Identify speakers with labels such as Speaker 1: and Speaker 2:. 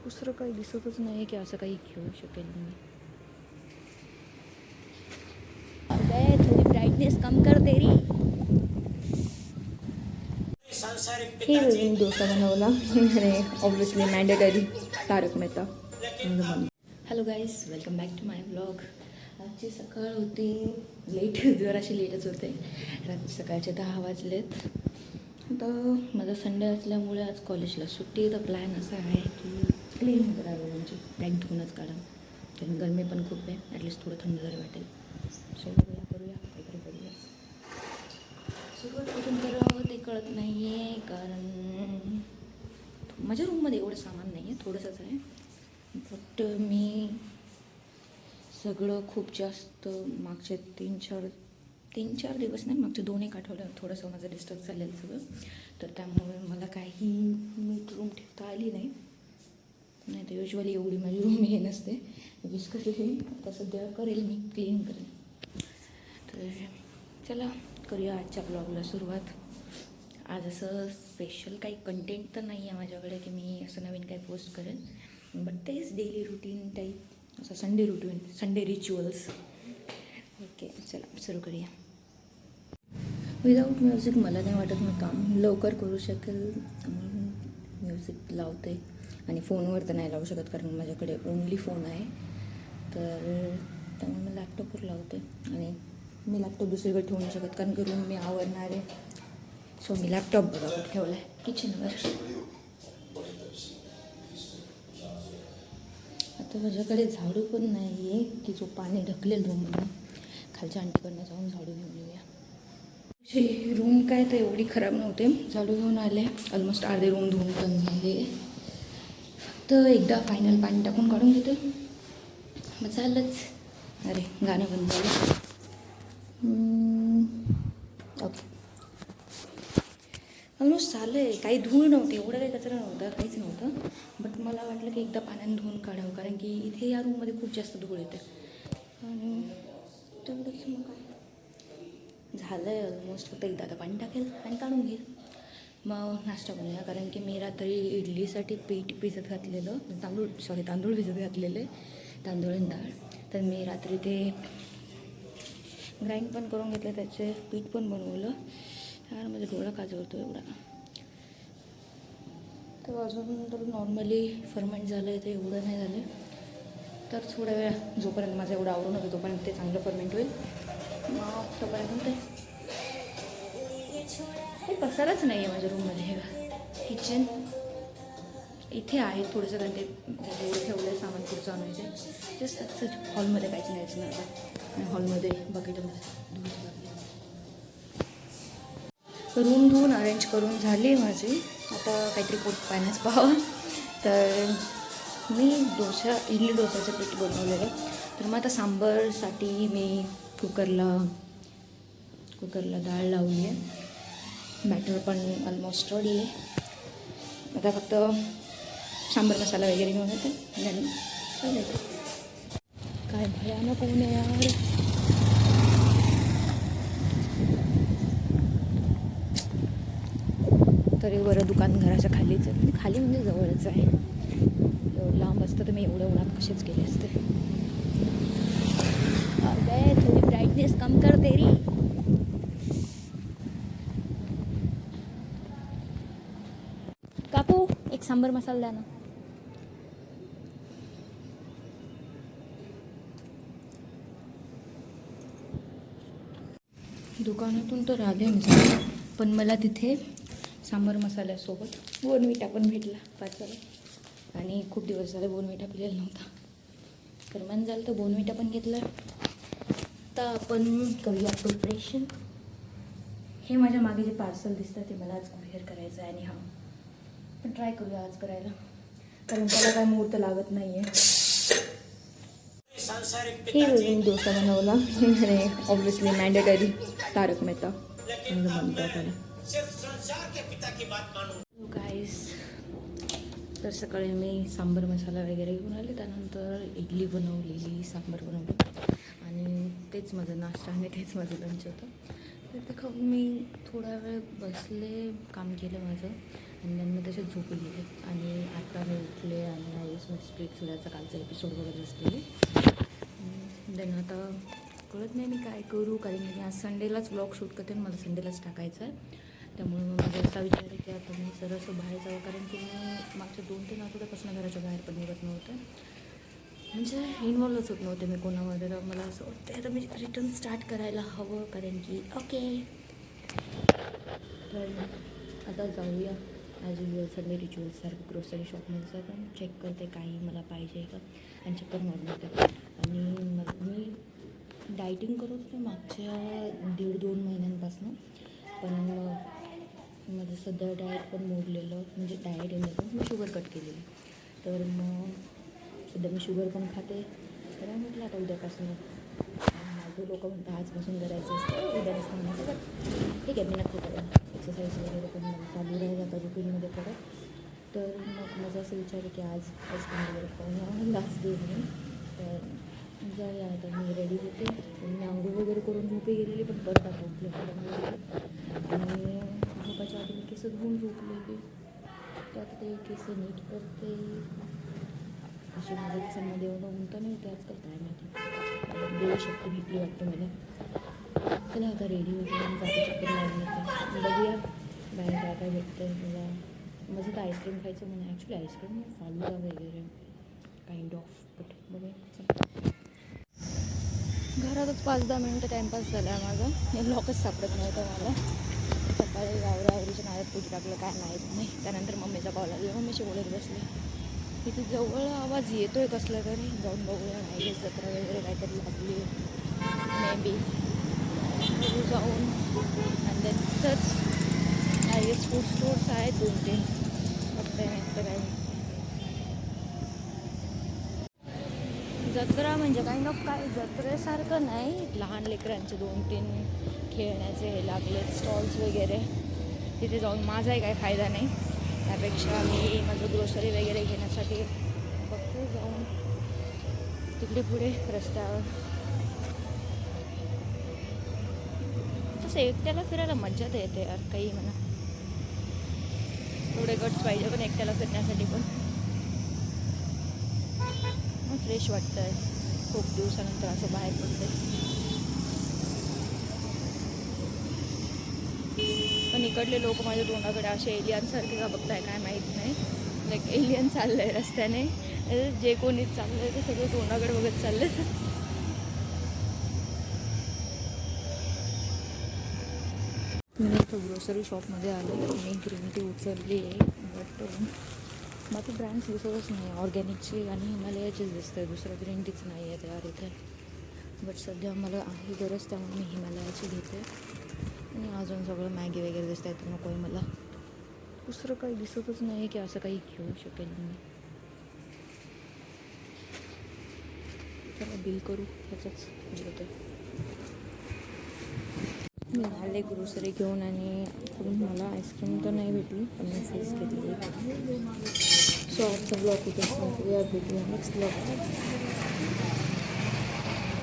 Speaker 1: दुसरं काही दिसतच नाही की असं काही घेऊ शकेल मी. थोडी ब्राईटनेस कम कर तेरी. हे मी डोसा बनवला आणि obviously mandatory Tarak Mehta. Hello guys, welcome back to my blog. आजची सकाळ होती लेट, जराशी लेटच होते. रात्री सकाळचे 10 वाजलेत. आता माझा संडे असल्यामुळे आज कॉलेजला सुट्टी. तर प्लॅन असा आहे की क्लीन करावं, म्हणजे बॅग धुवूनच काढा, कारण गरमी पण खूप आहे. ॲटलिस्ट थोडं थंड जरी वाटेल. सो करूया काहीतरी करूया. सुरुवात कुठून करावं ते कळत नाही आहे, कारण माझ्या रूममध्ये एवढं सामान नाही आहे, थोडंसंच आहे. बट मी सगळं खूप जास्त मागचे तीन चार दिवस नाही, मागचे 2-1 आठवडं थोडंसं माझं डिस्टर्ब झालेलं सगळं. तर त्यामुळे मला काही नीट रूम ठेवता आली नाही. तर युजली एवढी माझी रूम हे नसते. विस्कटली आता सध्या करेल, मी क्लीन करेन. तर चला करूया आजच्या ब्लॉगला सुरुवात. आज असं स्पेशल काही कंटेंट तर नाही आहे माझ्याकडे की मी असं नवीन काही पोस्ट करेन. बट तेच डेली रुटीन टाईप, असं संडे रिच्युअल्स. ओके, चला सुरू करूया. विदाऊट म्युझिक मला नाही वाटत मी काम लवकर करू शकेल. म्युझिक लावते आणि फोनवर तर नाही लावू शकत, कारण माझ्याकडे ओन्ली फोन आहे. तर त्यामुळे मी लॅपटॉपवर लावते, आणि मी लॅपटॉप दुसरीकडे ठेवू नाही शकत, कारण की रूम मी आवरणार आहे. सो मी लॅपटॉप बघा कुठे ठेवला आहे, किचनवर. आता माझ्याकडे झाडू पण नाही आहे की जो पाणी ढकलेल रूममध्ये. खालच्या आंटीकडनं जाऊन झाडू घेऊन येऊया. रूम काय तर एवढी खराब नव्हते, झाडू घेऊन आले. ऑलमोस्ट अर्धे रूम धुवून पण झाले. फक्त एकदा फायनल पाणी टाकून काढून घेते, मग झालंच. अरे गाणं बंद झालं. ओके, ऑलमोस्ट झालं आहे. काही धूळ नव्हती, एवढं काही कचरा नव्हता, काहीच नव्हतं. बट मला वाटलं की एकदा पाण्याने धुवून काढावं, कारण की इथे या रूममध्ये खूप जास्त धूळ येते. आणि तेवढंच मग काय झालं आहे. ऑलमोस्ट फक्त एकदा आता पाणी टाकेल आणि काढून घेईल. मग नाश्ता बनवूया, कारण की मी रात्री इडलीसाठी पीठ भिजत घातलेलं, तांदूळ भिजत घातलेले, तांदूळ आणि डाळ. तर मी रात्री ते ग्राइंड पण करून घेतलं, त्याचे पीठ पण बनवलं. यार माझा डोळा का जळतो एवढा. तर अजून तर नॉर्मली फर्मेंट झालं आहे, ते एवढं नाही झालं. तर थोड्या वेळा जोपर्यंत माझं एवढं आवरून होतं तोपर्यंत ते चांगलं फर्मेंट होईल. मग तोपर्यंत होते. हे पसाराच नाही आहे माझ्या रूममध्ये. हे किचन इथे आहे थोडंसं, कारण ते एवढं ठेवलं आहे सामान पुढचं आणायचं. जस्ट असं हॉलमध्ये काहीच न्यायचं नाही आता. आणि हॉलमध्ये बकेटमध्ये रूम धुवून अरेंज करून झाली माझी. आता काहीतरी पोट पाण्याच पाहावं. तर मी इडली डोसाचं पीठ बनवलेलं. तर मग आता सांबारसाठी मी कुकरला डाळ लावली आहे. बॅटर पण ऑलमोस्ट रेडी आहे. आता फक्त सांबार मसाला वगैरे घेऊन येते आणि काय भयानक ऊन आहे यार. तरी बरं दुकान घराच्या खालीच आहे, म्हणजे खाली म्हणजे जवळच आहे. एवढं लांब असतं तर मी एवढ्या उन्हात कसेच गेले असते. अरे थोडी ब्राईटनेस कम कर तेरी. काकू एक सांबर मसाला द्या ना. दुकानातून तर आले मी, पण मला तिथे सांबर मसाल्यासोबत बोर्नव्हिटा पण भेटला पाचवाला. आणि खूप दिवस झाले बोर्नव्हिटा पिलेला नव्हता, तर मन झालं तर बोर्नव्हिटा पण घेतला. आता आपण करूया प्रिपरेशन. हे माझ्या मागे जे पार्सल दिसतं ते मला आज कुरिअर करायचं आहे. आणि हां, पण ट्राय करूया आज करायला, कारण त्याला काय मुहूर्त लागत नाही आहे. हे मी डोसा बनवला आणि ऑब्विसली मॅन्डेटरी तारक मेहता म्हणतो त्याला. गाईस, तर सकाळी मी सांबर मसाला वगैरे घेऊन आले, त्यानंतर इडली बनवलेली, सांबार बनवलं, आणि तेच माझं नाश्ता आणि तेच माझं लंच होतं. तर ते खाऊन मी थोडा वेळ बसले, काम केलं माझं, आणि नंतर मी तसे झोपी गेले. आणि आता मी उठले आणि आईस स्प्लिट सोडायचा कालचा एपिसोड बघत असलेली. देन आता कळत नाही मी काय करू, कारण मी आज संडेलाच व्लॉग शूट करते आणि मला संडेलाच टाकायचं आहे. त्यामुळे माझा असा विचार आहे की आता मी सरसं बाहेर जावं, कारण की मी मागच्या 2-3 आठवड्यापासून घराच्या बाहेर पण निघत नव्हते, म्हणजे इन्व्हॉल्वच होत नव्हते मी कोणामध्ये. तर मला असं वाटतं आता मी रिटर्न स्टार्ट करायला हवं, कारण की ओके. तर आता जाऊया ॲज युजल संडे रिच्युअल्ससारखं ग्रोसरी शॉपमध्ये जातं, चेक करते काही मला पाहिजे का आणि चक्कर मारून येते. आणि मी डायटिंग करत होते मागच्या 1.5-2 महिन्यांपासून, पण माझं सध्या डाएट पण मोडलेलं, म्हणजे डाएट येण्याचं मी शुगर कट केलेली. तर मग सध्या मी शुगर पण खाते. तर म्हटलं आता उद्यापासून माझे लोक म्हणतात आजपासून करायचं असतं, उद्या नसतं म्हणायचं. तर ठीक आहे, मी नक्की करेन. एक्सरसाइज वगैरे पण मला चालू राहील आता रुटीनमध्ये परत. तर मग माझा असं विचार आहे की आज आईस्क्रीम वगैरे खाऊन यावं, लास्ट डे म्हणून. तर जाऊया आता. मी रेडी होते, मी आंघोळ वगैरे करून झोपे गेलेली, पण परत आता उठले आणि झोपाच्या आधी मी केस धुवून झोपलेली. तर आता ते केस नीट करते. अशी माझ्या केसांमध्ये एवढं उंट नाही होते आजकाल, काय माहिती देऊ शक्ती भेटली वाटतं मला. चला आता रेडी होते आणि जाते चक्कर मारून येते. बघूया बाहेर काय काय भेटतं आहे मला. माझं तर आईस्क्रीम खायचं म्हणून, ॲक्च्युली आईस्क्रीम फालुदा वगैरे काइंड ऑफ, बट बघूया. घरातच 5-10 मिनटं टाईमपास झाला आहे माझा. हे लॉकच सापडत नव्हतं मला. सकाळी आवरावरीच्या नाळ्यात कुठे टाकलं काय माहीत नाही. त्यानंतर मम्मीचा कॉल आला, मम्मीशी बोलत बसले. इथे जवळ आवाज येतो आहे कसला तरी, जाऊन बघूया. नाही जत्रा वगैरे काहीतरी लागली मे बी, जाऊन. आणि देन तिथंच आय गेस फूड स्टोर्स आहेत 2-3, फक्त नाही तर काय. जत्रा म्हणजे काइंड ऑफ काय जत्रेसारखं नाही, लहान लेकरांचे 2-3 खेळण्याचे हे लागले स्टॉल्स वगैरे. तिथे जाऊन माझाही काही फायदा नाही, त्यापेक्षा मी माझं ग्रोसरी वगैरे घेण्यासाठी फक्त जाऊन तिकडे पुढे रस्त्यावर. तसं एकट्याला फिरायला मज्जा तर येते यार, काही म्हणा. थोडे गट्स पाहिजे पण एकट्याला फिरण्यासाठी पण. फ्रेश वाटतं आहे, खूप दिवसानंतर असं बाहेर पडते. पण इकडले लोक माझ्या तोंडाकडे असे एलियनसारखे का बघताय काय माहीत नाही. लाईक एलियन चाललं आहे रस्त्याने, जे कोणी चाललं आहे ते सगळे तोंडाकडे बघत चालले. मी इथं ग्रोसरी शॉपमध्ये आले, मी ग्रीन टी उचलली आहे, बट बाकी ब्रँड्स दिसतच नाही. ऑर्गॅनिकची आणि हिमालयाचीच दिसतं आहे, दुसरं ग्रीन टीच नाही आहे तयार इथे. बट सध्या मला आहे गरज, त्यामुळे मी हिमालयाची घेते. आणि अजून सगळं मॅगी वगैरे दिसतं आहे, तर नको आहे मला. दुसरं काही दिसतच नाही की असं काही घेऊ शकेल मी. चला बिल करू, ह्याचंच होतं. मी आले ग्रोसरी घेऊन आणि मला आईस्क्रीम तर नाही भेटली, पण मी फेस घेतली. सो आजचा ब्लॉग इथे भेटूया नेक्स्ट ब्लॉग.